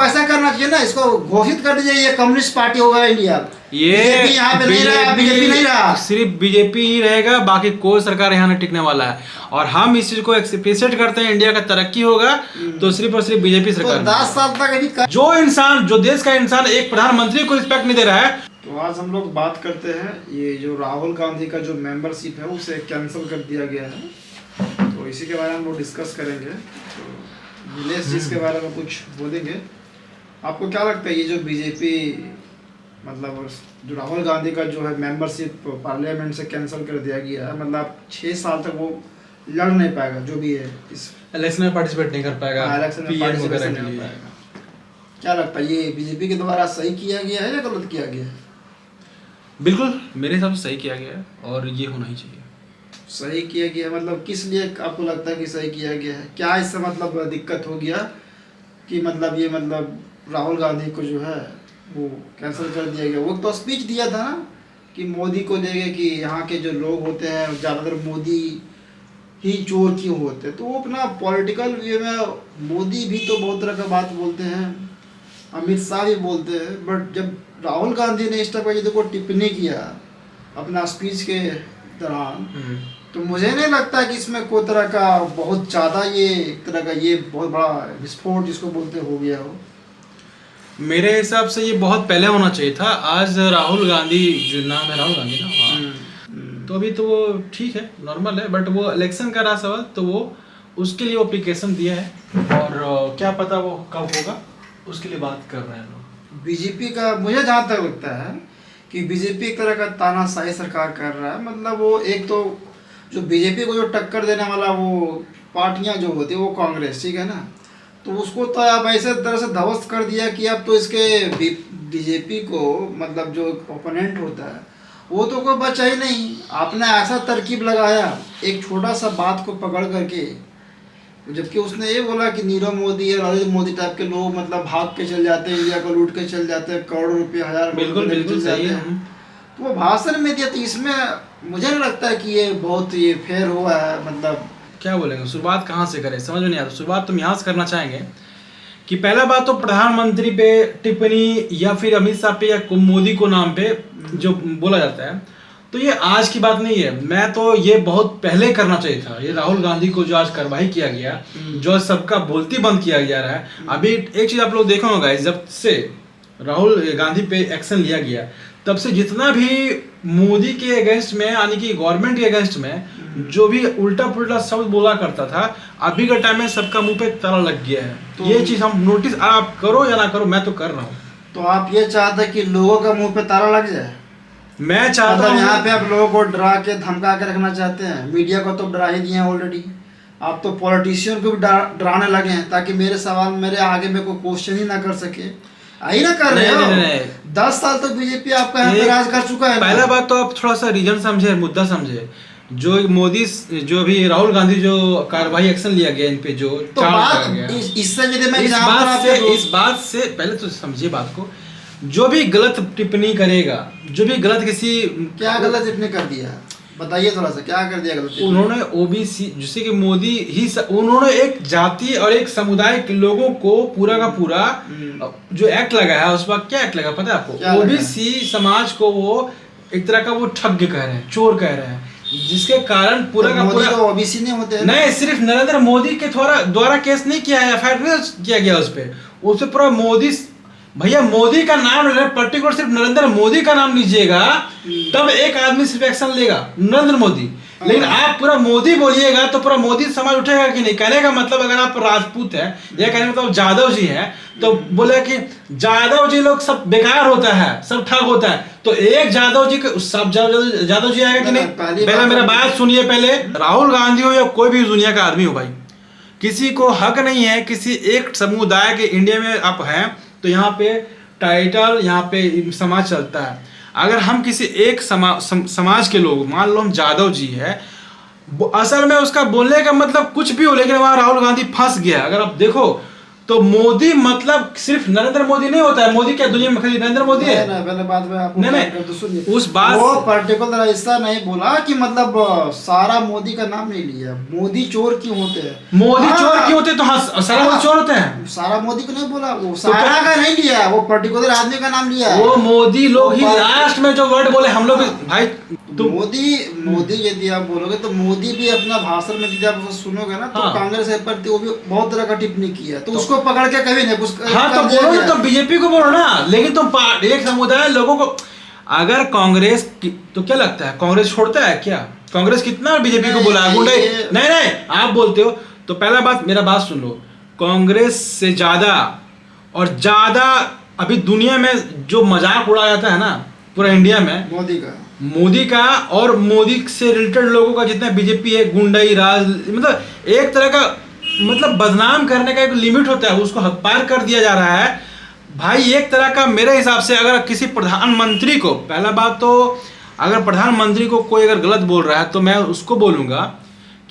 ऐसा करना चाहिए ना, इसको घोषित कर दीजिए ये कम्युनिस्ट पार्टी होगा इंडिया। ये यहाँ पे नहीं रहा, बीजेपी नहीं रहा, सिर्फ बीजेपी ही रहेगा, बाकी कोई सरकार यहाँ नहीं टिकने वाला है। और हम इस चीज को अप्रिशिएट करते हैं, इंडिया का तरक्की होगा तो सिर्फ और सिर्फ बीजेपी सरकार। तो 10 साल तक अभी जो देश का इंसान एक प्रधानमंत्री को रिस्पेक्ट नहीं दे रहा है। तो आज हम लोग बात करते हैं ये जो राहुल गांधी का जो मेंबरशिप है उसे कैंसिल कर दिया गया है, तो इसी के बारे में हम लोग डिस्कस करेंगे। तो नीलेश जी इसके बारे में कुछ बोलेंगे। आपको क्या लगता है ये जो बीजेपी मतलब जो राहुल गांधी का जो है मेंबरशिप पार्लियामेंट से कैंसिल कर दिया गया है, मतलब 6 साल तक वो लड़ नहीं पाएगा, जो भी है इस इलेक्शन में पार्टिसिपेट नहीं कर पाएगा, इलेक्शन में पार्टिसिपेट नहीं कर पाएगा। क्या लगता है ये बीजेपी के द्वारा सही किया गया है या गलत किया गया है? बिल्कुल मेरे हिसाब से सही किया गया है और ये होना ही चाहिए। सही किया गया मतलब किस लिए आपको लगता है कि सही किया गया है? क्या इससे मतलब दिक्कत हो गया कि मतलब ये मतलब राहुल गांधी को जो है वो कैंसिल कर दिया गया? वो तो स्पीच दिया था ना कि मोदी को लेके कि यहाँ के जो लोग होते हैं ज़्यादातर मोदी ही चोर क्यों होते हैं, तो वो अपना पॉलिटिकल व्यू में मोदी भी तो बहुत तरह का बात बोलते हैं, अमित शाह भी बोलते हैं, बट जब राहुल गांधी ने इस तरह का को टिप्पणी किया अपना स्पीच के दौरान, तो मुझे नहीं लगता कि इसमें कोई तरह का बहुत ज़्यादा ये एक तरह का ये बहुत बड़ा विस्फोट जिसको बोलते हो गया हो। मेरे हिसाब से ये बहुत पहले होना चाहिए था। आज राहुल गांधी जो नाम है राहुल गांधी ना, हाँ। तो अभी तो वो ठीक है, नॉर्मल है, बट वो इलेक्शन का रहा सवाल, तो वो उसके लिए एप्लीकेशन दिया है और क्या पता वो कब होगा, उसके लिए बात कर रहे हैं लोग। बीजेपी का मुझे जहाँ तक लगता है कि बीजेपी एक तरह का तानाशाही सरकार कर रहा है। मतलब वो एक तो जो बीजेपी को जो टक्कर देने वाला वो पार्टियां जो होती है वो कांग्रेस, ठीक है ना, तो उसको तो अब ऐसे तरह से ध्वस्त कर दिया कि अब तो इसके बीजेपी को मतलब जो ओपोनेंट होता है वो तो कोई बचा ही नहीं। आपने ऐसा तरकीब लगाया एक छोटा सा बात को पकड़ करके, जबकि उसने ये बोला कि नीरव मोदी या नरेंद्र मोदी टाइप के लोग मतलब भाग के चल जाते हैं, इंडिया को लूट के चल जाते हैं, करोड़ों रुपए, हजार बिल्कुल बिल्कुल सही है। तो वो भाषण में दिया, तो इसमें मुझे नहीं लगता है कि ये बहुत ये फेयर हुआ है। मतलब क्या बोलेंगे, शुरुआत कहाँ से करें, समझ में नहीं आता। शुरुआत तुम यहाँ से करना चाहेंगे कि पहला बात तो प्रधानमंत्री पे टिप्पणी या फिर अमित शाह पे या मोदी को नाम पे जो बोला जाता है, तो ये आज की बात नहीं है। मैं तो ये बहुत पहले करना चाहिए था। ये राहुल गांधी को जो आज कार्रवाई किया गया, जो सबका बोलती बंद किया जा रहा है। अभी एक चीज आप लोग देखा होगा, जब से राहुल गांधी पे एक्शन लिया गया तब से जितना भी मोदी के अगेंस्ट में यानी कि गवर्नमेंट के अगेंस्ट में जो भी उल्टा पुल्टा शब्द बोला करता था, अभी के टाइम में सबका मुंह पे ताला लग गया है। तो ये चीज हम नोटिस आप करो या ना करो, मैं तो कर रहा हूँ। तो आप ये चाहते हैं कि लोगों का मुंह पे ताला लग जाए? मैं चाहता हूँ यहाँ पे आप लोगों को डरा के धमका के रखना चाहते हैं। मीडिया को तो डरा ही दिए हैं ऑलरेडी, आप तो पॉलिटिशियन को भी डराने लगे हैं ताकि मेरे सवाल मेरे आगे में कोई क्वेश्चन ही ना कर सके। आई ना कर रहे हो। 10 साल तो बीजेपी आपका यहाँ पे राज कर चुका है। पहला बात तो आप थोड़ा सा रीजन समझे, मुद्दा समझे। जो मोदी जो भी राहुल गांधी जो कार्रवाई एक्शन लिया गया इन पे जो तो बात इससे इस बात से पहले तो समझिए बात को। जो भी गलत टिप्पणी करेगा, जो भी गलत किसी क्या गलत टिप्पणी कर दिया बताइए थोड़ा सा, क्या कर दिया गलत? उन्होंने ओबीसी जैसे कि मोदी ही उन्होंने एक जाति और एक समुदाय के लोगों को पूरा का पूरा जो एक्ट लगाया है, उस वक्त क्या एक्ट लगा पता है आपको? ओबीसी समाज को वो एक तरह का वो ठग कह रहे हैं, चोर कह रहे हैं, जिसके कारण पूरा का पूरा ओबीसी नहीं होते नहीं, सिर्फ नरेंद्र मोदी के द्वारा केस नहीं किया है, एफआईआर किया गया उस पर पूरा मोदी। भैया मोदी का नाम पर्टिकुलर सिर्फ नरेंद्र मोदी का नाम लीजिएगा तब एक आदमी सिर्फ एक्शन लेगा, नरेंद्र मोदी। लेकिन आप पूरा मोदी बोलिएगा तो पूरा मोदी समाज उठेगा कि नहीं? कहने का मतलब अगर आप राजपूत हैं या कहने का मतलब यादव जी हैं तो बोले कि यादव जी लोग सब बेकार होता है, सब ठग होता है, तो एक यादव जी के सब यादव जी आएगा कि नहीं? पहले मेरा बात सुनिए। पहले राहुल गांधी हो या कोई भी दुनिया का आदमी हो भाई, किसी को हक नहीं है किसी एक समुदाय के इंडिया में आप हैं तो यहाँ पे टाइटल, यहाँ पे समाज चलता है। अगर हम किसी एक समाज के लोग, मान लो हम यादव जी है, असल में उसका बोलने का मतलब कुछ भी हो, लेकिन वहाँ राहुल गांधी फंस गया। अगर आप देखो तो मोदी मतलब सिर्फ नरेंद्र मोदी नहीं होता है। मोदी क्या दुनिया में खाली नरेंद्र मोदी है? नहीं, पहले बात में आपको नहीं, नहीं, बात कर दो, सुनिए। उस बात वो पर्टिकुलर ऐसा नहीं बोला कि मतलब सारा मोदी का नाम नहीं लिया। मोदी चोर क्यों होते हैं? मोदी हाँ, चोर क्यों होते हैं? तो हाँ, सारा मोदी चोर होते हैं। सारा मोदी को नहीं बोला, वो सारा का नहीं लिया, वो पर्टिकुलर आदमी का नाम लिया है। वो मोदी लोग ही वो लास्ट में जो वर्ड बोले हम लोग भाई तुम मोदी यदि आप बोलोगे तो मोदी भी अपना भाषण में यदि आप उसको सुनोगे ना तो हाँ। कांग्रेस के प्रति वो भी बहुत तरह का टिप्पणी किया, तो उसको पकड़ के कभी नहीं हाँ तो बोलो ना, तो बीजेपी को बोलो ना। लेकिन तुम एक समुदाय लोगों को अगर कांग्रेस तो क्या लगता है कांग्रेस छोड़ता है क्या? कांग्रेस कितना बीजेपी को बोला है गुंडे? नहीं नहीं, आप बोलते हो तो पहला बात मेरा बात सुन लो। कांग्रेस से ज्यादा और ज्यादा अभी दुनिया में जो मजाक उड़ाया जाता है ना पूरा इंडिया में मोदी का और मोदी से रिलेटेड लोगों का जितना बीजेपी है गुंडाई राज, मतलब एक तरह का मतलब बदनाम करने का एक लिमिट होता है, उसको हद पार कर दिया जा रहा है भाई। एक तरह का मेरे हिसाब से अगर किसी प्रधानमंत्री को, पहला बात तो अगर प्रधानमंत्री को कोई अगर गलत बोल रहा है तो मैं उसको बोलूंगा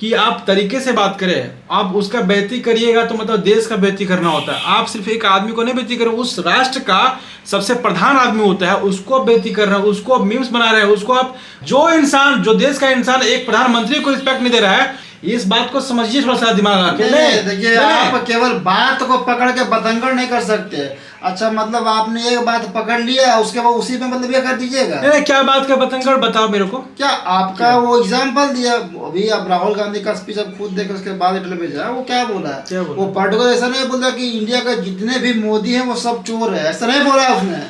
कि आप तरीके से बात करें। आप उसका बेइज्जती करिएगा तो मतलब देश का बेइज्जती करना होता है। आप सिर्फ एक आदमी को नहीं बेइज्जती करें, उस राष्ट्र का सबसे प्रधान आदमी होता है उसको बेइज्जती कर रहे हैं, उसको मीम्स बना रहे हैं, उसको आप जो देश का इंसान एक प्रधानमंत्री को रिस्पेक्ट नहीं दे रहा है, इस बात को समझिए थोड़ा सा दिमाग आके। देखिए आप केवल बात को पकड़ के बतंगड़ नहीं कर सकते। अच्छा मतलब आपने एक बात पकड़ लिया उसके बाद उसी में मतलब ये कर दीजिएगा? नहीं, क्या बात का बतंगड़ बताओ मेरे को। क्या आपका क्या? वो एग्जाम्पल दिया अभी आप राहुल गांधी का स्पीच आप खुद देखकर उसके बाद इंटरव्यू में जाए, वो क्या बोला है? वो पर्टिकुलर ऐसा नहीं बोला कि इंडिया का जितने भी मोदी हैं वो सब चोर है, ऐसा नहीं बोला उसने।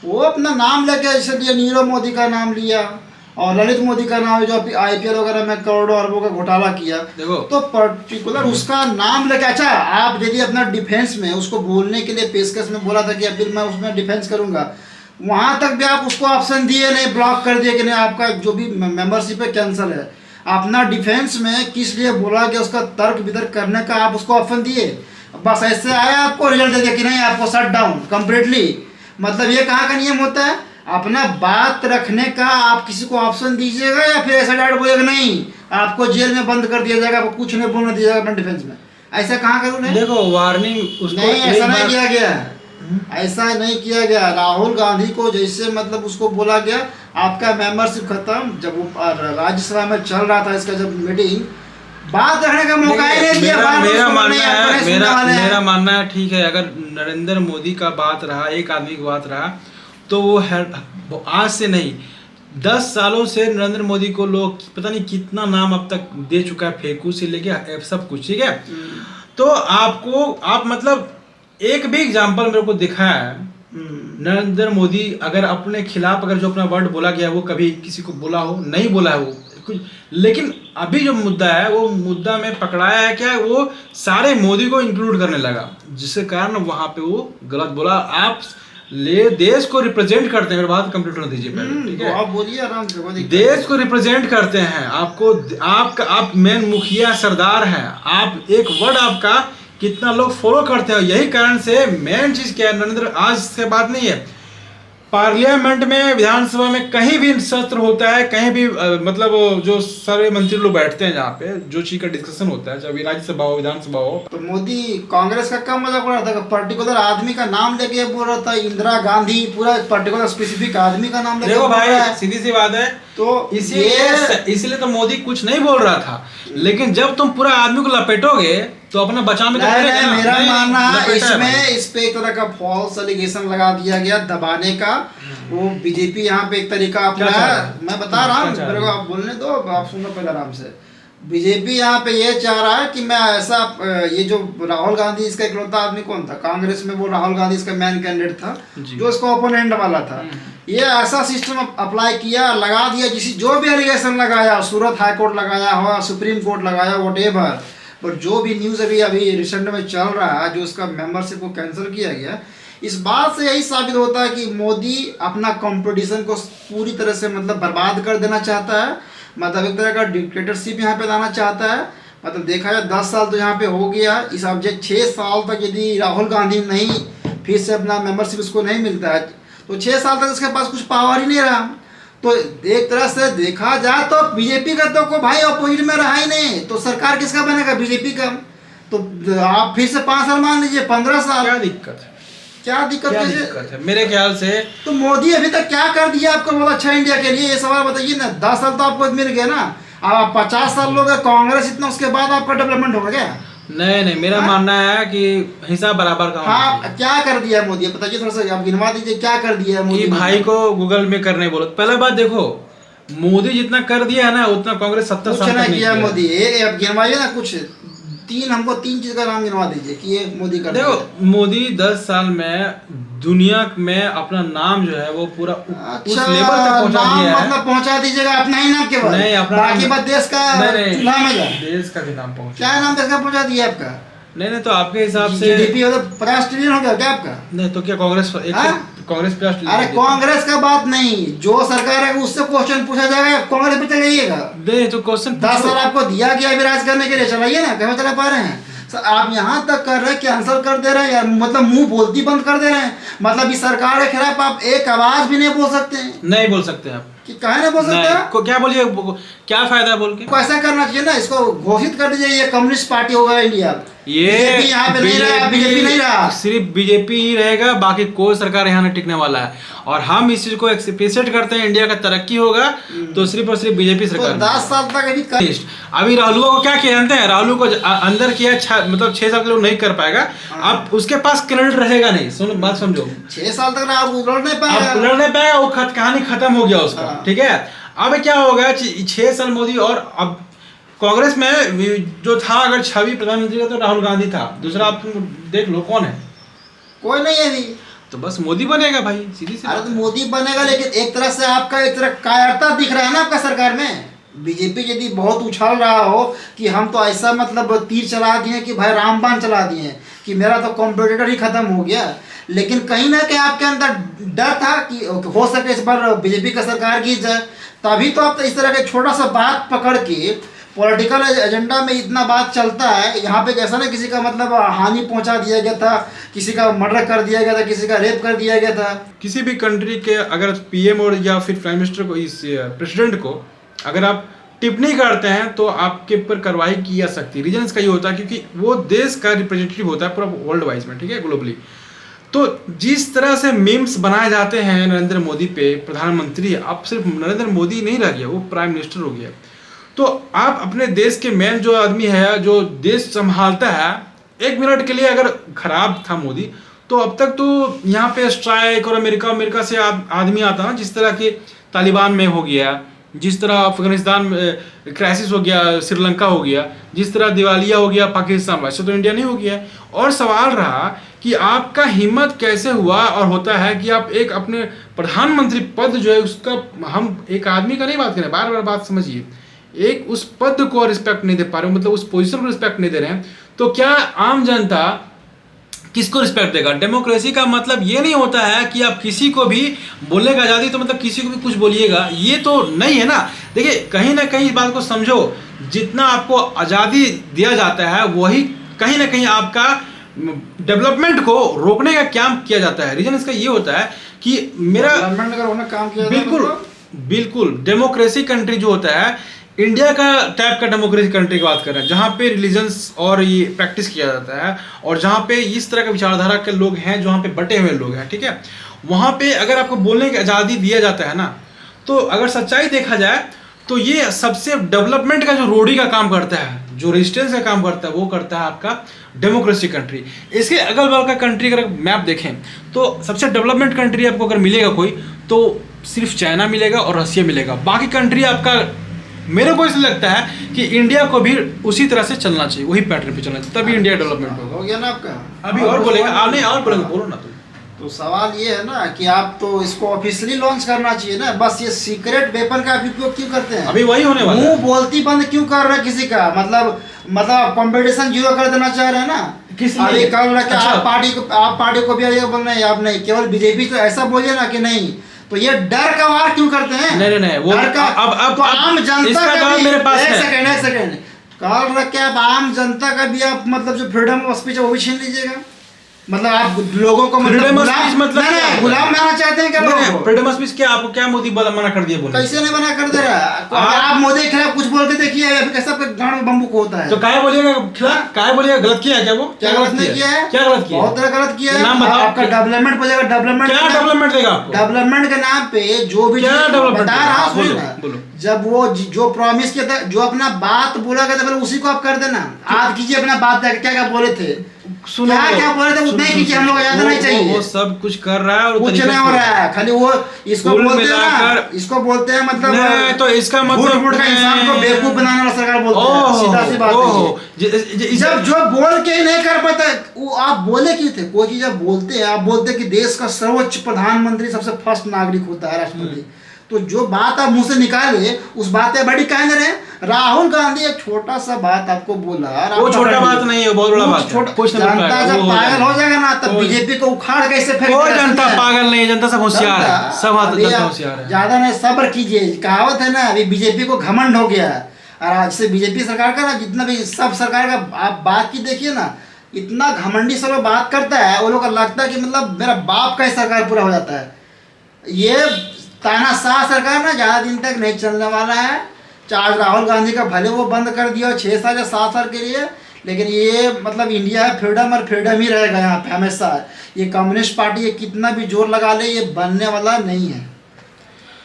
वो अपना नाम लेके इसलिए नीरव मोदी का नाम लिया और ललित मोदी का नाम जो IPL वगैरह में करोड़ों अरबों का घोटाला किया, देखो तो पर्टिकुलर उसका नाम लेके। अच्छा आप यदि अपना डिफेंस में उसको बोलने के लिए पेशकश में बोला था कि अभी मैं उसमें डिफेंस करूंगा, वहां तक भी आप उसको ऑप्शन दिए नहीं, ब्लॉक कर दिए कि नहीं आपका जो भी मेंबरशिप है कैंसिल है। अपना डिफेंस में किस लिए बोला कि उसका तर्क वितर्क करने का आप उसको ऑप्शन दिए, बस ऐसे आया आपको रिजल्ट दे दिया कि नहीं आपको शट डाउन कंप्लीटली। मतलब ये कहाँ का नियम होता है? अपना बात रखने का आप किसी को ऑप्शन दीजिएगा या फिर ऐसा डायरेक्ट बोलेगा नहीं आपको जेल में बंद कर दिया जाएगा, आपको कुछ नहीं बोलने दिया जाएगा अपने डिफेंस में? ऐसा कहाँ करूँ? नहीं देखो वार्निंग उसको नहीं, ऐसा नहीं किया गया, ऐसा नहीं किया गया। राहुल गांधी को जैसे मतलब उसको बोला गया आपका मेंबरशिप खत्म, जब वो राज्यसभा में चल रहा था इसका जब मीटिंग, बात रखने का मौका ही नहीं दिया। मेरा मानना है ठीक है, अगर नरेंद्र मोदी का बात रहा, एक आदमी की बात रहा तो वो आज से नहीं 10 सालों से नरेंद्र मोदी को लोग पता नहीं कितना नाम अब तक दे चुका है, फेंकू से लेके सब कुछ, ठीक है। तो आप मतलब एक भी एग्जांपल मेरे को दिखा है नरेंद्र मोदी अगर अपने खिलाफ अगर जो अपना वर्ड बोला गया वो कभी किसी को बोला हो? नहीं बोला है वो कुछ। लेकिन अभी जो मुद्दा है वो मुद्दा में पकड़ाया है क्या, वो सारे मोदी को इंक्लूड करने लगा, जिसके कारण वहां पे वो गलत बोला। आप देश को रिप्रेजेंट करते हैं, मेरी बात कंप्लीट होने दीजिए पहले, ठीक है? आप बोलिए आराम से। देश को रिप्रेजेंट करते हैं, आप मेन मुखिया सरदार हैं, आप एक वर्ड आपका कितना लोग फॉलो करते हैं। यही कारण से मेन चीज क्या है, नरेंद्र आज से बात नहीं है, पार्लियामेंट में विधानसभा में कहीं भी सत्र होता है, कहीं भी मतलब जो सारे मंत्री लोग बैठते हैं जहाँ पे जो चीज का डिस्कशन होता है, चाहे राज्यसभा हो विधानसभा हो, तो मोदी कांग्रेस का कम मजाक उड़ा रहा था, पर्टिकुलर आदमी का नाम लेके बोल रहा था, इंदिरा गांधी, पूरा पर्टिकुलर स्पेसिफिक आदमी का नाम लेके देखो भाई सीधी सी बात है। तो इसीलिए तो मोदी कुछ नहीं बोल रहा था, लेकिन जब तुम पूरा आदमी को लपेटोगे तो अपना बचाव में मेरा मानना इसमें इस पे एक तरह का फॉल्स एलिगेशन लगा दिया गया दबाने का। वो बीजेपी यहाँ पे एक तरीका अपना, मैं बता रहा हूँ, मेरे को आप बोलने दो, आप सुनो पहले आराम से। बीजेपी यहाँ पे ये चाह रहा है कि मैं ऐसा, ये जो राहुल गांधी इसका इकलौता आदमी कौन था कांग्रेस में, वो राहुल गांधी इसका मेन कैंडिडेट था जो इसका ओपोनेंट वाला था। ये ऐसा सिस्टम अप्लाई किया, लगा दिया, जो भी एलिगेशन लगाया, सूरत हाई कोर्ट लगाया हो, सुप्रीम कोर्ट लगाया, व्हाटएवर, पर जो भी न्यूज़ अभी रिसेंट में चल रहा है जो उसका मेंबरशिप को कैंसिल किया गया, इस बात से यही साबित होता है कि मोदी अपना कंपटीशन को पूरी तरह से मतलब बर्बाद कर देना चाहता है, मतलब एक तरह का डिक्टेटरशिप यहाँ पे लाना चाहता है। मतलब देखा जाए 10 साल तो यहाँ पे हो गया, इस अब 6 साल तक यदि राहुल गांधी नहीं फिर से अपना मेंबरशिप इसको नहीं मिलता है तो 6 साल तक इसके पास कुछ पावर ही नहीं रहा। तो एक तरह से देखा जाए तो बीजेपी का तो कोई भाई अपोजिट में रहा ही नहीं, तो सरकार किसका बनेगा? बीजेपी का। तो आप फिर से 5 साल मान लीजिए, 15 साल। क्या दिक्कत है? क्या दिक्कत क्या कैसे? दिक्कत है मेरे ख्याल से? तो मोदी अभी तक क्या कर दिया आपको बहुत अच्छा इंडिया के लिए, ये सवाल बताइए ना। 10 साल तो आपको मिल गया ना, अब आप 50 साल लोग कांग्रेस इतना, उसके बाद आपका डेवलपमेंट होगा क्या? नहीं नहीं, मेरा मानना है कि हिसाब बराबर का होना हाँ, चाहिए। क्या कर दिया मोदी, बताइए थोड़ा सा, आप गिनवा दीजिए क्या कर दिया है मोदी कि ने? भाई को गूगल में करने बोलो। पहला बात देखो, मोदी जितना कर दिया है ना उतना कांग्रेस 70 कुछ साल ना तक नहीं किया किया। मोदी, ये अब गिनवाइए ना कुछ, हमको 3 चीज का नाम गिनवा दीजिए कि ये मोदी कर दिया है। देखो, मोदी 10 साल में दुनिया में अपना नाम जो है वो पूरा उस अच्छा, लेवल तक पहुंचा नाम दिया है। मतलब पहुंचा दीजिएगा अपना ही नाम केवल, नहीं, अपना बाकी नाम- बात देश का नहीं नाम है क्या? देश का भी नाम पहुंचा। क्या नाम देश का पहुंचा दिया आपका? नहीं तो आपके हिसाब से जीडीपी मतलब 50 ट्रिलियन हो गया क्या आपका? नहीं तो क्या कांग्रेस हाँ? कांग्रेस पे अरे कांग्रेस का बात नहीं, जो सरकार है उससे क्वेश्चन पूछा जाएगा, कांग्रेस पे चलाइएगा। नहीं तो क्वेश्चन 10 साल आपको दिया गया विराज करने के लिए, चलाइए ना, कैसे चला पा रहे हैं? आप यहाँ तक कर रहे हैं, कैंसिल कर दे रहे हैं यार, मतलब मुंह बोलती बंद कर दे रहे हैं, मतलब इस सरकार के खिलाफ आप एक आवाज भी नहीं बोल सकते हैं। नहीं बोल सकते आप कि कहे नहीं बोल सकते नहीं, आप? क्या बोलिए, क्या फायदा बोल के? को ऐसा करना चाहिए ना, इसको घोषित कर दीजिए ये कम्युनिस्ट पार्टी होगा इंडिया। ये बीजेपी यहाँ पे नहीं रहा, बीजेपी नहीं रहा। सिर्फ बीजेपी ही रहेगा, बाकी कोई सरकार यहाँ नहीं टिकने वाला है। और हम इस चीज को एक्सप्रेसेट करते हैं, इंडिया का तरक्की होगा तो सिर्फ और सिर्फ बीजेपी तो सरकार। 10 साल तक अभी राहुल को क्या किया जानते हैं? राहुल को अंदर किया, मतलब 6 साल के लोग नहीं कर पाएगा। अब उसके पास कैलेंडर रहेगा नहीं, सुनो बात समझो। 6 साल तक आप लड़ नहीं अब पाएगा। लड़ नहीं पाएगा, वो कहानी खत्म हो गया उसका। हाँ। ठीक है, अब क्या होगा? 6 साल मोदी, और अब कांग्रेस में जो था, अगर छवि प्रधानमंत्री का तो राहुल गांधी था, दूसरा आप तुम देख लो कौन है, कोई नहीं है अभी। तो बस मोदी बनेगा भाई, सीधी सी अरे बात तो है। मोदी बनेगा, लेकिन एक तरह से आपका एक तरह कायरता दिख रहा है ना आपका सरकार में। बीजेपी यदि बहुत उछाल रहा हो कि हम तो ऐसा मतलब तीर चला दिए कि भाई रामबाण चला दिए कि मेरा तो कॉम्पिटिटर ही खत्म हो गया, लेकिन कहीं ना कहीं आपके अंदर डर था कि हो सके इस बार बीजेपी का सरकार गिर जाए, तभी तो आप इस तरह के छोटा सा बात पकड़ के पॉलिटिकल एजेंडा में इतना बात चलता है। यहाँ पे जैसा ना किसी का मतलब हानि पहुंचा दिया गया था, किसी का मर्डर कर दिया गया था, किसी का रेप कर दिया गया था। किसी भी कंट्री के अगर पीएम और या फिर प्राइम मिनिस्टर को, इस प्रेसिडेंट को अगर आप टिप्पणी करते हैं तो आपके ऊपर कार्रवाई की जा सकती है। रीजन इसका ये होता है क्योंकि वो देश का रिप्रेजेंटेटिव होता है पूरा वर्ल्ड वाइज में, ठीक है, ग्लोबली। तो जिस तरह से मीम्स बनाए जाते हैं नरेंद्र मोदी पे, प्रधानमंत्री, अब सिर्फ नरेंद्र मोदी नहीं रह गया, वो प्राइम मिनिस्टर हो गया। तो आप अपने देश के मेन जो आदमी है, जो देश संभालता है, 1 मिनट के लिए अगर खराब था मोदी, तो अब तक तो यहाँ पे स्ट्राइक और अमेरिका से आदमी आता ना, जिस तरह के तालिबान में हो गया, जिस तरह अफगानिस्तान में क्राइसिस हो गया, श्रीलंका हो गया, जिस तरह दिवालिया हो गया पाकिस्तान, वैसे तो इंडिया नहीं हो गया। और सवाल रहा कि आपका हिम्मत कैसे हुआ और होता है कि आप एक अपने प्रधानमंत्री पद जो है उसका, हम एक आदमी का नहीं बात करें, बार बार बात समझिए, एक उस पद को रिस्पेक्ट नहीं दे पा रहे हो, मतलब उस पोजीशन को रिस्पेक्ट नहीं दे रहे हैं, तो क्या आम जनता किसको रिस्पेक्ट देगा? डेमोक्रेसी का मतलब ये नहीं होता है कि आप किसी को भी बोलने का आज़ादी, तो मतलब किसी को भी कुछ बोलिएगा, ये तो नहीं है ना। देखिए, कहीं ना कहीं इस बात को समझो, जितना आपको आज़ादी दिया जाता है वही कहीं ना कहीं आपका डेवलपमेंट को रोकने का काम किया जाता है। रीजन इसका ये होता है कि मेरा डेवलपमेंट का उन्होंने काम किया था, बिल्कुल बिल्कुल डेमोक्रेसी कंट्री जो होता है, इंडिया का टाइप का डेमोक्रेसी कंट्री की बात कर रहे हैं, जहाँ पे रिलीजन्स और ये प्रैक्टिस किया जाता है, और जहाँ पे इस तरह का विचारधारा के लोग हैं, जहाँ पे बटे हुए लोग हैं, ठीक है, वहाँ पे अगर आपको बोलने की आज़ादी दिया जाता है ना, तो अगर सच्चाई देखा जाए तो ये सबसे डेवलपमेंट का जो रोड़ी का काम करता है, जो रेजिस्टेंस का काम करता है, वो करता है आपका डेमोक्रेसी कंट्री। इसके अगल बगल का कंट्री अगर मैप देखें तो सबसे डेवलपमेंट कंट्री आपको अगर मिलेगा कोई, तो सिर्फ चाइना मिलेगा और रशिया मिलेगा। बाकी कंट्री आपका, मेरे को इसलिए लगता है कि इंडिया को भी उसी तरह से चलना चाहिए, वही पैटर्न पे चलना चाहिए, तभी इंडिया डेवलपमेंट होगा। हो गया ना आपका? अभी और बोलेगा आप? नहीं, और बोलेंगे, बोलो ना तुम। तो सवाल ये है ना कि आप तो इसको ऑफिशियली लॉन्च करना चाहिए ना, बस ये सीक्रेट वेपन का उपयोग क्यों करते हैं? अभी वही होने वाला है। मुंह बोलती बंद क्यों कर रहे हैं किसी का? मतलब कंपटीशन जीरो कर देना चाह रहे हैं ना। किस लिए? अभी कल रखे अच्छा। आप पार्टी को भी ये बोल रहे हैं, आप नहीं, केवल बीजेपी को ऐसा बोलिए ना कि नहीं, तो ये डर का वार क्यों करते हैं? नहीं, वो डर का अब तो आम जनता इसका का जवाब भी, मेरे पास है। एक सेकंड कल रख के आप आम जनता का भी आप मतलब जो फ्रीडम ऑफ स्पीच है वो भी छीन लीजिएगा। मतलब आप लोगों को मतलब Freedom of गुलाम speech मतलब नहीं, क्या नहीं, होता है? गुलाम बनाना चाहते हैं क्या लोगों को? फ्रीडम ऑफ स्पीच क्या आपको क्या मोदी मना कर दिया बोलने कैसे से? नहीं मना कर दे रहा है? तो अगर आप मोदी के खिलाफ कुछ बोल के देखिए, अभी कैसा आपके गांड में बम्बू को होता है। तो काय बोलिएगा खिलाफ, काय बोलिएगा गलत किया है क्या वो? क्या गलत नहीं किया है? क्या गलत किया बहुत तरह गलत किया है। नाम बताओ। आपका डेवलपमेंट बोलेगा, डेवलपमेंट क्या डेवलपमेंट देगा आपको? डेवलपमेंट के नाम पे जो भी क्या चीज़ डेवलपमेंट बता देगा? रहा हाँ, सुनिए बोलो, ना, बोलो। जब वो जो प्रॉमिस किया था, जो अपना बात बोला गया था, पहले उसी को आप कर देना। आप कीजिए अपना बात, क्या क्या बोले थे, सुनो, क्या क्या बोले थे, उतना ही कीजिए, हम लोग याद नहीं चाहिए। वो सब कुछ कर रहा है और कुछ तरीके नहीं से हो रहा है, खाली वो इसको कुल बोलते हैं ना, मिलाकर- इसको बोलते हैं मतलब नहीं, तो इसका मतलब झूठ मूठ का इंसान को बेवकूफ बनाने वाला सरकार बोलते हैं, सीधा सी बात है ये। जब जो बोल के ही नहीं कर पाता, वो आप बोले क्यों थे? कोई चीज आप बोलते हैं, आप बोलते हैं कि देश का सर्वोच्च प्रधानमंत्री सबसे फर्स्ट नागरिक होता है राष्ट्रपति, तो जो बात आप मुंह से निकाले उस बात पे बड़ी कहने रहे। राहुल गांधी एक छोटा सा बात आपको बोला, वो छोटा बात नहीं है, बहुत बड़ा बात है। कुछ नहीं जनता पाएगा, जब वो हो पागल जाएगा। हो जाएगा ना, तब बीजेपी को उखाड़ कैसे फेंक कोई देगा, जनता समझे? पागल नहीं है, जनता सब होशियार है, सब अभी जनता आप होशियार है। ज्यादा नहीं, सब्र कीजिए। कहावत है ना, अभी बीजेपी को घमंड हो गया है। और आज से बीजेपी सरकार का ना, जितना भी सब सरकार का आप बात की देखिए ना, इतना घमंडी सब लोग बात करता है, वो लोग को लगता है कि मतलब मेरा बाप का ही सरकार पूरा हो जाता है। ये तानाशाह सरकार ना ज्यादा दिन तक नहीं चलने वाला है। चाहे राहुल गांधी का भले वो बंद कर दिया 6 साल या 7 साल के लिए, लेकिन ये मतलब इंडिया है फ्रीडम, और फ्रीडम ही रहेगा यहाँ पे हमेशा। ये कम्युनिस्ट पार्टी ये कितना भी जोर लगा ले, ये बनने वाला नहीं है,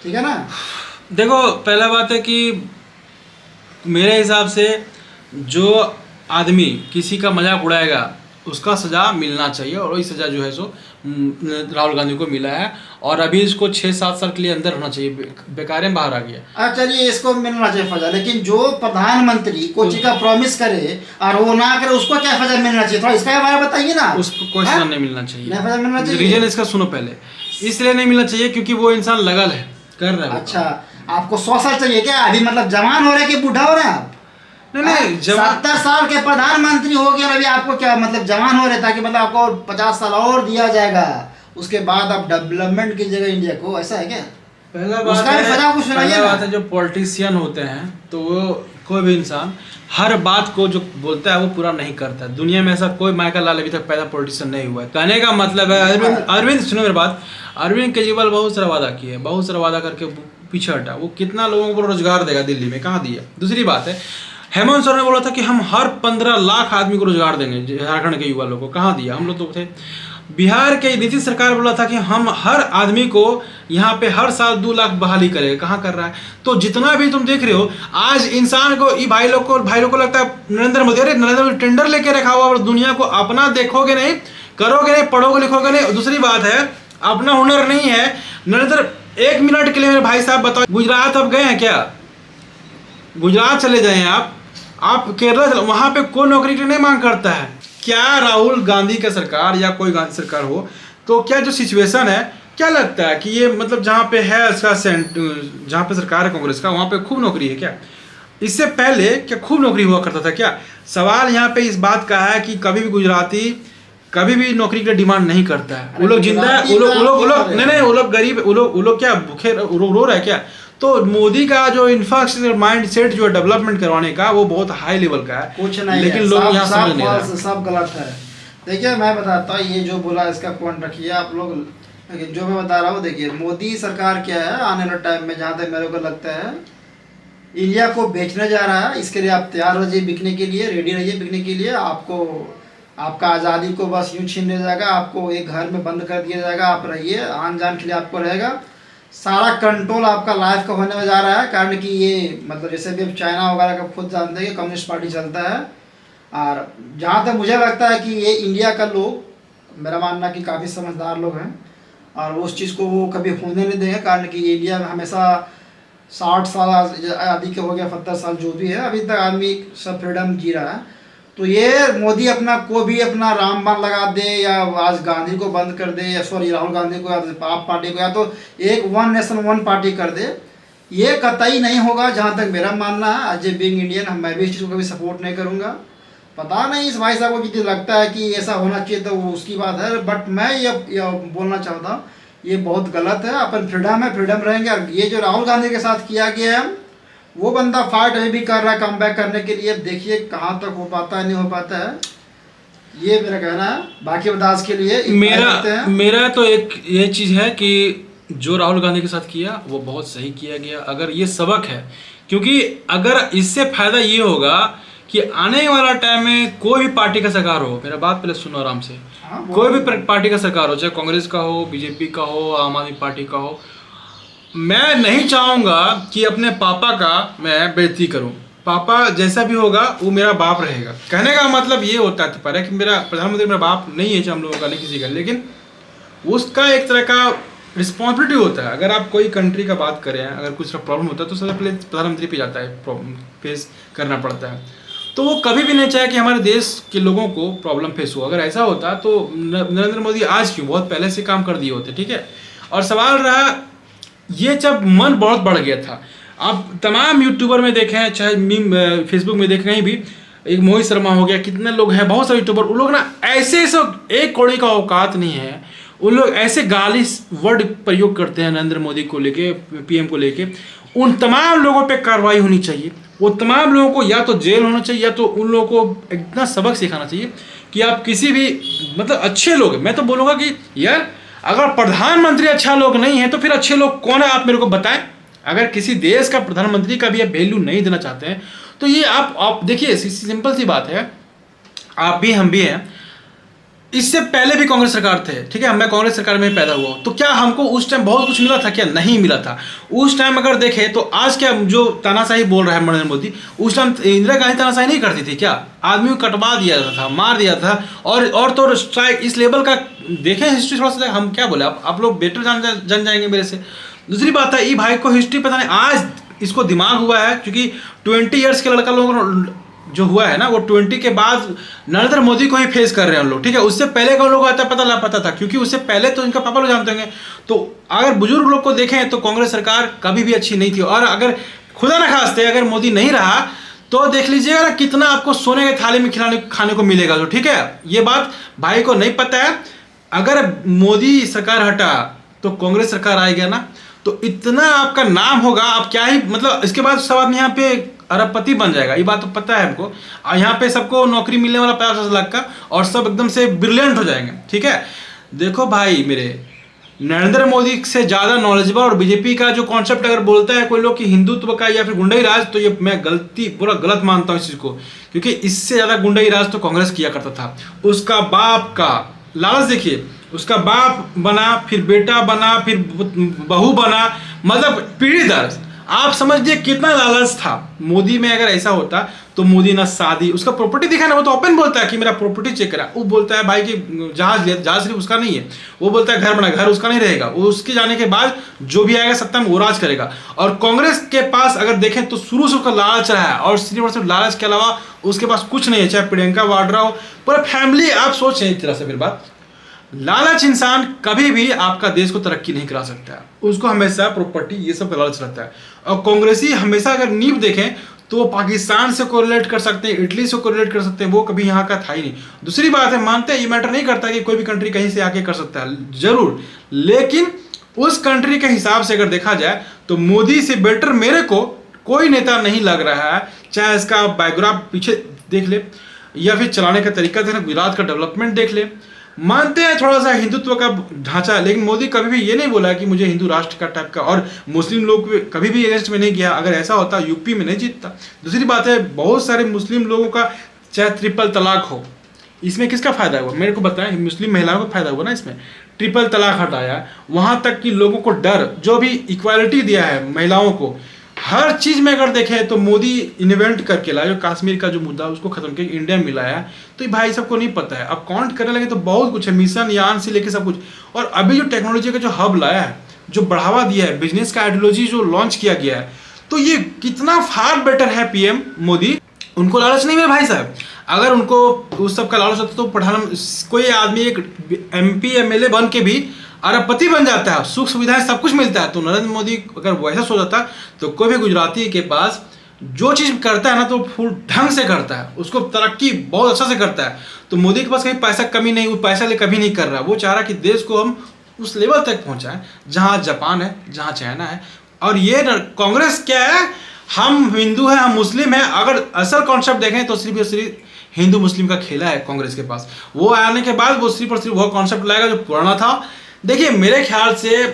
ठीक है ना। देखो, पहला बात है कि मेरे हिसाब से जो आदमी किसी का मजाक उड़ाएगा उसका सज़ा मिलना चाहिए, और वही सज़ा जो है सो राहुल गांधी को मिला है, और अभी इसको 6-7 साल के लिए अंदर होना चाहिए, बेकार में बाहर आ गया। अच्छा चलिए, इसको मिलना चाहिए फजा, लेकिन जो प्रधानमंत्री कोई चीज का प्रॉमिस करे और वो ना करे, उसको क्या फजा मिलना चाहिए? थोड़ा इसका बारे में बताइए ना। उसको कोई सज़ा नहीं मिलना चाहिए। नहीं फजा मिलना चाहिए। रीजन इसका सुनो पहले, इसलिए नहीं मिलना चाहिए क्योंकि वो इंसान लगल है, कर रहा है। अच्छा, आपको 100 साल चाहिए क्या? अभी मतलब जवान हो रहे हैं कि बूढ़ा हो रहे हैं आप? नहीं, 70 साल के प्रधानमंत्री हो गए, अभी आपको क्या मतलब जवान हो रहे, ताकि मतलब आपको 50 साल और दिया जाएगा, उसके बाद आप डेवलपमेंट कीजिएगा इंडिया को, ऐसा है क्या? पहला बात उसका भी फजा कुछ सुनाइए पहला ना। बात है, जो पॉलिटिशियन होते हैं तो वो कोई भी इंसान हर बात को जो बोलता है वो पूरा नहीं करता है। दुनिया में ऐसा कोई माइकल लाल अभी तक पैदा पॉलिटिशियन नहीं हुआ है। कहने का मतलब है, अरविंद सुनो मेरी बात, अरविंद केजरीवाल बहुत सारा वादा किए, बहुत सारा वादा करके पीछे हटा। वो कितना लोगों को रोजगार देगा दिल्ली में, कहाँ दिया? दूसरी बात है, हेमंत सोरेन ने बोला था कि हम हर 15 लाख आदमी को रोजगार देंगे, झारखंड के युवा लोगों को, कहाँ दिया? हम लोग तो थे। बिहार के नीतीश सरकार बोला था कि हम हर आदमी को यहाँ पे हर साल 2 लाख बहाली करेगा, कहाँ कर रहा है? तो जितना भी तुम देख रहे हो आज इंसान को, ये भाई लोग को लगता है नरेंद्र मोदी, अरे नरेंद्र मोदी टेंडर लेके रखा हुआ, और दुनिया को अपना देखोगे नहीं, करोगे नहीं, पढ़ोगे लिखोगे नहीं। दूसरी बात है, अपना हुनर नहीं है। नरेंद्र 1 मिनट के लिए मेरे भाई साहब बताओ, गुजरात अब गए हैं क्या? गुजरात चले जाएं आप केरला चले, वहाँ पे कोई नौकरी के लिए नहीं मांग करता है। क्या राहुल गांधी का सरकार या कोई गांधी सरकार हो तो क्या जो सिचुएशन है, क्या लगता है कि ये मतलब जहाँ पे है इसका जहाँ पे सरकार है कांग्रेस का, वहाँ पे खूब नौकरी है क्या? इससे पहले क्या खूब नौकरी हुआ करता था क्या? सवाल यहाँ पे इस बात का है कि कभी भी गुजराती कभी भी नौकरी के लिए डिमांड नहीं करता है। वो लोग जिंदा है, वो लोग नहीं, वो लोग गरीब, वो लोग क्या भूखे रो रहा है क्या? तो मोदी का जो इंफ्रास्ट्रक्चर माइंड सेट जो डेवलपमेंट करवाने का, वो बहुत हाई लेवल का है, कुछ नहीं लेकिन है, लोग सब यहाँ समझ नहीं रहे। सब गलत है। देखिए मैं बताता हूँ, ये जो बोला इसका पॉइंट रखिए आप लोग, लेकिन जो मैं बता रहा हूँ, देखिए मोदी सरकार क्या है, आने वाले टाइम में जहाँ तक मेरे को लगता है इंडिया को बेचने जा रहा है। इसके लिए आप तैयार हो जाइए, बिकने के लिए रेडी रहिए, बिकने के लिए। आपको आपका आज़ादी को बस यूँ छीन लिया जाएगा, आपको एक घर में बंद कर दिया जाएगा, आप रहिए, आन जान के लिए आपको रहेगा। सारा कंट्रोल आपका लाइफ का होने में जा रहा है, कारण कि ये मतलब जैसे भी अब चाइना वगैरह का खुद जानते हैं कि कम्युनिस्ट पार्टी चलता है। और जहाँ तक मुझे लगता है कि ये इंडिया का लोग, मेरा मानना कि काफ़ी समझदार लोग हैं, और उस चीज़ को वो कभी होने नहीं देंगे, कारण कि इंडिया में हमेशा 60 साल आदि के हो गया, 70 साल जो भी है, अभी तक आदमी सब फ्रीडम जी रहा है। तो ये मोदी अपना को भी अपना रामबाण लगा दे, या आज गांधी को बंद कर दे, या सॉरी राहुल गांधी को, या आप पार्टी को, या तो एक 1 नेशन 1 पार्टी कर दे, ये कतई नहीं होगा जहाँ तक मेरा मानना है। एज ए बीइंग इंडियन मैं भी इस चीज़ को कभी सपोर्ट नहीं करूँगा। पता नहीं इस भाई साहब को कितनी लगता है कि ऐसा होना चाहिए, तो वो उसकी बात है, बट मैं ये बोलना चाहता हूँ ये बहुत गलत है। अपन फ्रीडम है, फ्रीडम रहेंगे। और ये जो राहुल गांधी के साथ किया गया है, वो बंदा फाइट अभी भी कर रहा है कम बैक करने के लिए। देखिए कहाँ तक हो पाता है, नहीं हो पाता है, ये मेरा कहना है। बाकी बता के लिए मेरा तो एक ये चीज़ है कि जो राहुल गांधी के साथ किया वो बहुत सही किया गया। अगर ये सबक है, क्योंकि अगर इससे फायदा ये होगा कि आने वाला टाइम में कोई भी पार्टी का सरकार हो, मेरा बात पहले सुनो आराम से, कोई भी पार्टी का सरकार हो, चाहे कांग्रेस का हो, बीजेपी का हो, आम आदमी पार्टी का हो, मैं नहीं चाहूँगा कि अपने पापा का मैं बेइज्जती करूँ। पापा जैसा भी होगा वो मेरा बाप रहेगा। कहने का मतलब ये होता है कि मेरा प्रधानमंत्री मेरा बाप नहीं है, हम लोगों का नहीं किसी का, लेकिन उसका एक तरह का रिस्पॉन्सिबिलिटी होता है। अगर आप कोई कंट्री का बात करें, अगर कुछ प्रॉब्लम होता है तो सबसे पहले प्रधानमंत्री पे जाता है, प्रॉब्लम फेस करना पड़ता है। तो वो कभी भी नहीं चाहे कि हमारे देश के लोगों को प्रॉब्लम फेस हो। अगर ऐसा होता तो नरेंद्र मोदी आज क्यों, बहुत पहले से काम कर दिए होते, ठीक है। और सवाल रहा ये जब मन बहुत बढ़ गया था, आप तमाम यूट्यूबर में देखें, चाहे फेसबुक में देखें, कहीं भी, एक मोहित शर्मा हो गया, कितने लोग हैं, बहुत सारे यूट्यूबर, उन लोग ना ऐसे एक कौड़ी का औकात नहीं है, उन लोग ऐसे गाली वर्ड प्रयोग करते हैं नरेंद्र मोदी को लेके, पीएम को लेके। उन तमाम लोगों पे कार्रवाई होनी चाहिए। वो तमाम लोगों को या तो जेल होना चाहिए, या तो उन लोगों को इतना सबक सिखाना चाहिए कि आप किसी भी, मतलब अच्छे लोग, मैं तो बोलूँगा कि यार अगर प्रधानमंत्री अच्छा लोग नहीं है तो फिर अच्छे लोग कौन है, आप मेरे को बताएं। अगर किसी देश का प्रधानमंत्री का भी आप वैल्यू नहीं देना चाहते हैं तो ये आप देखिए, सिंपल सी बात है, आप भी हम भी हैं, इससे पहले भी कांग्रेस सरकार थे, ठीक है, मैं कांग्रेस सरकार में पैदा हुआ, तो क्या हमको उस टाइम बहुत कुछ मिला था? क्या नहीं मिला था उस टाइम? अगर देखें तो आज क्या जो तानाशाही बोल रहा है नरेंद्र मोदी, उस टाइम इंदिरा गांधी तानाशाही नहीं करती थी क्या? आदमी को कटवा दिया था, मार दिया था, और तो स्ट्राइक इस लेवल का देखें हिस्ट्री थोड़ा सा, हम क्या बोले, आप लोग बेटर जान जाएंगे मेरे से। दूसरी बात है, ये भाई को हिस्ट्री पता नहीं, आज इसको दिमाग हुआ है, क्योंकि 20 ईयर्स के लड़का लोग जो हुआ है ना, वो 20 के बाद नरेंद्र मोदी को ही फेस कर रहे हैं लोग, ठीक है। उससे पहले का लोग आता पता था, क्योंकि उससे पहले तो इनका पापा लोग जानते होंगे। तो अगर बुजुर्ग लोग को देखें तो कांग्रेस सरकार कभी भी अच्छी नहीं थी। और अगर खुदा न खास्ते अगर मोदी नहीं रहा तो देख लीजिएगा ना कितना आपको सोने के थाली में खाने को मिलेगा, तो ठीक है। ये बात भाई को नहीं पता है। अगर मोदी सरकार हटा तो कांग्रेस सरकार आएगा ना, तो इतना आपका नाम होगा, आप क्या ही, मतलब इसके बाद सब आदमी यहाँ पे अरबपति बन जाएगा, ये बात तो पता है हमको। यहाँ पे सबको नौकरी मिलने वाला 50 लाख का, और सब एकदम से ब्रिलियंट हो जाएंगे, ठीक है। देखो भाई मेरे, नरेंद्र मोदी से ज़्यादा नॉलेजेबल और बीजेपी का जो कॉन्सेप्ट अगर बोलता है कोई लोग कि हिंदुत्व का या फिर गुंडाई राज, तो ये मैं पूरा गलत मानता हूँ इस चीज़ को, क्योंकि इससे ज़्यादा गुंडाई राज तो कांग्रेस किया करता था। उसका बाप का लालच देखिए, उसका बाप बना, फिर बेटा बना, फिर बहू बना, मतलब पीढ़ी दर, आप समझिए कितना लालच था। मोदी में अगर ऐसा होता तो मोदी ना शादी, उसका प्रॉपर्टी दिखा ना, वो तो ओपन बोलता है कि मेरा प्रॉपर्टी चेक करा। वो बोलता है भाई कि जहाज लिया, जहाज सिर्फ उसका नहीं है, वो बोलता है घर बना, घर उसका नहीं रहेगा, वो उसके जाने के बाद जो भी आएगा सत्ता में वो राज करेगा। और कांग्रेस के पास अगर देखें तो शुरू से उसका लालच रहा है, और सिर्फ लालच के अलावा उसके पास कुछ नहीं है। चाहे प्रियंका वाड्रा हो, पूरा फैमिली, आप सोचें एक तरह से फिर बात, लालच इंसान कभी भी आपका देश को तरक्की नहीं करा सकता है, उसको हमेशा प्रॉपर्टी ये सब का लालच रहता है। और कांग्रेसी हमेशा अगर नींव देखें तो वो पाकिस्तान से कोरिलेट कर सकते हैं, इटली से कोरिलेट कर सकते हैं, वो कभी यहाँ का था ही नहीं। दूसरी बात है, मानते हैं ये मैटर नहीं करता कि कोई भी कंट्री कहीं से आके कर सकता है, जरूर, लेकिन उस कंट्री के हिसाब से अगर देखा जाए तो मोदी से बेटर मेरे को कोई नेता नहीं लग रहा है। चाहे इसका बैकग्राउंड पीछे देख ले, या फिर चलाने का तरीका देख ले, गुजरात का डेवलपमेंट देख ले, मानते हैं थोड़ा सा हिंदुत्व का ढांचा, लेकिन मोदी कभी भी ये नहीं बोला कि मुझे हिंदू राष्ट्र का टाइप का, और मुस्लिम लोग कभी भी अगेंस्ट में नहीं गया। अगर ऐसा होता यूपी में नहीं जीतता। दूसरी बात है, बहुत सारे मुस्लिम लोगों का चाहे ट्रिपल तलाक हो, इसमें किसका फायदा हुआ मेरे को बताएं? मुस्लिम महिलाओं को फायदा हुआ ना इसमें। ट्रिपल तलाक हटाया, वहां तक कि लोगों को डर, जो भी इक्वालिटी दिया है महिलाओं को, हर चीज में अगर देखें तो मोदी इन्वेंट करके लाया। जो कश्मीर का जो मुद्दा उसको खत्म करके इंडिया में मिलाया, तो ये भाई सबको नहीं पता है। अब काउंट करने लगे तो बहुत कुछ है, मिशन यान से लेके सब कुछ। और अभी जो टेक्नोलॉजी का जो हब लाया है, जो बढ़ावा दिया है, बिजनेस का आइडियोलॉजी जो लॉन्च किया गया है, तो ये कितना फार बेटर है पीएम मोदी। उनको लालच नहीं है भाई साहब। अगर उनको उस सब का लालच होता तो प्रधान कोई आदमी एक MP MLA बन के भी अरबपति बन जाता है, सुख सुविधाएं सब कुछ मिलता है। तो नरेंद्र मोदी अगर वैसा सोचता तो कोई भी गुजराती के पास जो चीज़ करता है ना तो फुल ढंग से करता है, उसको तरक्की बहुत अच्छा से करता है। तो मोदी के पास कहीं पैसा कमी नहीं, वो पैसा ले कभी नहीं कर रहा। वो चाह रहा कि देश को हम उस लेवल तक पहुंचाएं जहां जापान है, जहां चाइना है। और ये कांग्रेस क्या है, हम हिंदू हैं, हम मुस्लिम हैं। अगर असल कॉन्सेप्ट देखें तो सिर्फ और सिर्फ हिंदू मुस्लिम का खेला है कांग्रेस के पास। वो आने के बाद वो सिर्फ और सिर्फ वो कॉन्सेप्ट लाएगा जो पुराना था। देखिए मेरे ख्याल से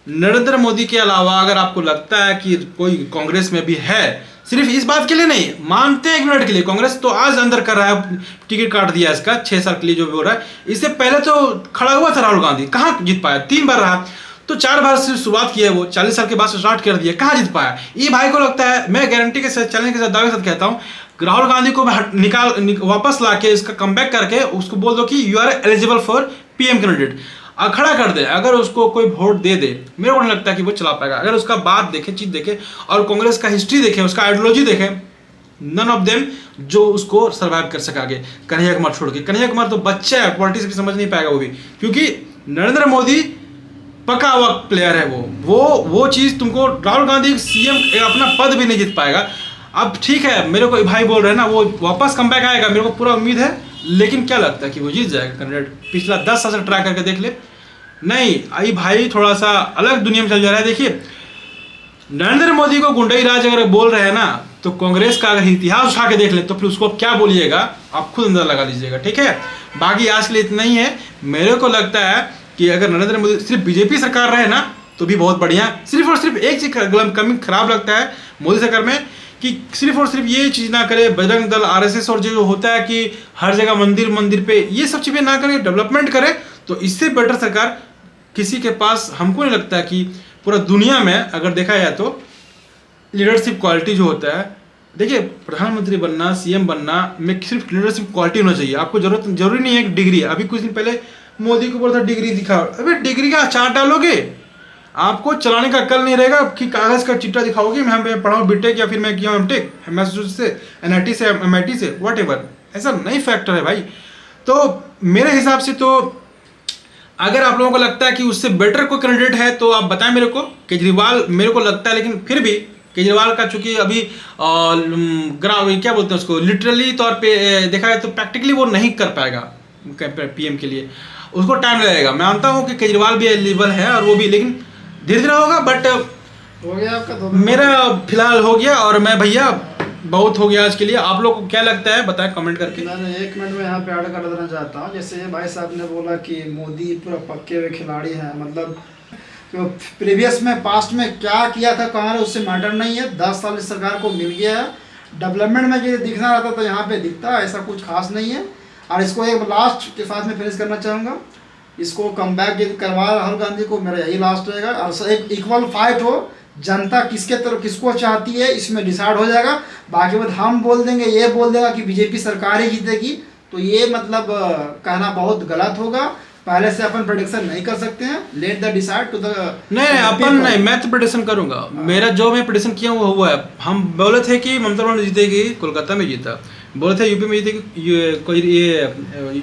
नरेंद्र मोदी के अलावा अगर आपको लगता है कि कोई कांग्रेस में भी है, सिर्फ इस बात के लिए नहीं, मानते हैं 1 मिनट के लिए कांग्रेस तो आज अंदर कर रहा है, टिकट काट दिया इसका 6 साल के लिए जो भी हो रहा है। इससे पहले तो खड़ा हुआ था राहुल गांधी, कहाँ जीत पाया, 3 बार रहा, तो 4 बार से शुरुआत की है वो, 40 साल के बाद से स्टार्ट कर दिया, कहाँ जीत पाया। ये भाई को लगता है, मैं गारंटी के साथ चैलेंज के साथ दावे के साथ कहता हूँ, राहुल गांधी को वापस ला के इसका कमबैक करके उसको बोल दो कि you are eligible for PM candidate, खड़ा कर दे। अगर उसको कोई वोट दे दे, मेरे को नहीं लगता कि वो चला पाएगा। अगर उसका बात देखे, चीज देखे और कांग्रेस का हिस्ट्री देखे, उसका आइडियोलॉजी देखे, नन ऑफ देम जो उसको सर्वाइव कर सका आगे। कन्हैया कुमार छोड़ के, कन्हैया कुमार तो बच्चा है, पॉलिटिक्स भी समझ नहीं पाएगा वो भी, क्योंकि नरेंद्र मोदी पका हुआ प्लेयर है। वो चीज तुमको, राहुल गांधी सीएम अपना पद भी नहीं जीत पाएगा। अब ठीक है, मेरे को भाई बोल रहे हैं ना वो वापस कमबैक आएगा, मेरे को पूरा उम्मीद है, लेकिन क्या लगता है कि वो जीत जाएगा कैंडिडेट? पिछला 10 साल से ट्राई करके देख ले, नहीं। आई भाई थोड़ा सा अलग दुनिया में चल जा रहा है। देखिए नरेंद्र मोदी को गुंडई राज अगर बोल रहे हैं ना, तो कांग्रेस का अगर इतिहास उठा के देख ले तो फिर उसको क्या बोलिएगा आप खुद अंदर लगा लीजिएगा, ठीक है। बाकी आज के लिए इतना ही है। मेरे को लगता है कि अगर नरेंद्र मोदी सिर्फ बीजेपी सरकार रहे ना तो भी बहुत बढ़िया। सिर्फ और सिर्फ एक चीज कमी खराब लगता है मोदी सरकार में, कि सिर्फ और सिर्फ ये चीज ना करे, बजरंग दल, आरएसएस और जो होता है कि हर जगह मंदिर पे ये सब चीजें ना करे, डेवलपमेंट करे, तो इससे बेटर सरकार किसी के पास हमको नहीं लगता कि पूरा दुनिया में अगर देखा जाए तो लीडरशिप क्वालिटी जो होता है। देखिए प्रधानमंत्री बनना, सीएम बनना में सिर्फ लीडरशिप क्वालिटी होना चाहिए। आपको जरूरी नहीं है कि डिग्री। अभी कुछ दिन पहले मोदी को बोला था डिग्री दिखाओ, अबे डिग्री का अचार डालोगे, आपको चलाने का अक्ल नहीं रहेगा कि कागज का चिट्टा दिखाओगे मैं पढ़ाऊँ बीटेक या फिर मैं किया एमटेक मैसाचुसेट्स से, एनआईटी से, एमआईटी से, व्हाटएवर, ऐसा नहीं फैक्टर है भाई। तो मेरे हिसाब से तो अगर आप लोगों को लगता है कि उससे बेटर कोई कैंडिडेट है तो आप बताएं मेरे को। केजरीवाल मेरे को लगता है, लेकिन फिर भी केजरीवाल का चूंकि अभी क्या बोलते हैं उसको, लिटरली तौर पे देखा जाए तो प्रैक्टिकली वो नहीं कर पाएगा पीएम के लिए, उसको टाइम लगेगा। मैं मानता हूँ कि केजरीवाल भी एलिजिबल है और वो भी, लेकिन धीरे धीरे होगा। बट हो गया आपका मेरा फिलहाल हो गया, और मैं भैया बहुत हो गया आज के लिए। आप लोग को क्या लगता है बताएं कमेंट करके। मैं 1 मिनट में यहाँ पे ऐड कर देना चाहता हूँ। जैसे भाई साहब ने बोला कि मोदी पूरा पक्के हुए खिलाड़ी हैं, मतलब तो प्रीवियस में पास्ट में क्या किया था कांग्रेस उससे मैटर नहीं है। 10 साल इस सरकार को मिल गया है, डेवलपमेंट में जो दिखना रहता तो यहाँ पे दिखता, ऐसा कुछ खास नहीं है। और इसको एक लास्ट के साथ में फिनिश करना चाहूँगा, इसको कम बैक करवा राहुल गांधी को, मेरा यही लास्ट रहेगा। और एक इक्वल फाइट हो, जनता किसके तरफ किसको चाहती है इसमें डिसाइड हो जाएगा। बाकी बात हम बोल देंगे, ये बोल देगा कि बीजेपी सरकार ही जीतेगी, तो ये मतलब कहना बहुत गलत होगा। पहले से अपन प्रेडिक्शन नहीं कर सकते हैं, let the decide to the नहीं अपन नहीं, मैं तो प्रेडिक्शन करूंगा। मेरा जो मैं प्रेडिक्शन किया वो हुआ है। हम बोले थे कि ममता बनर्जी जीतेगी, कोलकाता में जीता, बोले थे यूपी में जीतेगी, ये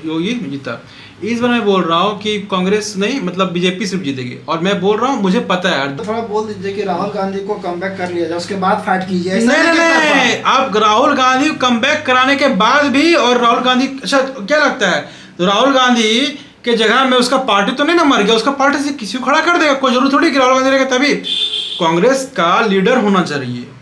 योगी जीता। इस बार मैं बोल रहा हूँ कि कांग्रेस नहीं, मतलब बीजेपी सिर्फ जीतेगी, और मैं बोल रहा हूँ मुझे पता है। तो थोड़ा बोल दीजिए कि राहुल गांधी को कमबैक कर लिया जाए, उसके बाद फाइट कीजिए। नहीं, आप राहुल गांधी कमबैक कराने के बाद भी, और राहुल गांधी, अच्छा क्या लगता है तो राहुल गांधी के जगह में उसका पार्टी तो नहीं ना मर गया, उसका पार्टी से किसी को खड़ा कर देगा, कोई जरूरत थोड़ी कि राहुल गांधी रहेगा। तभी कांग्रेस का लीडर होना चाहिए।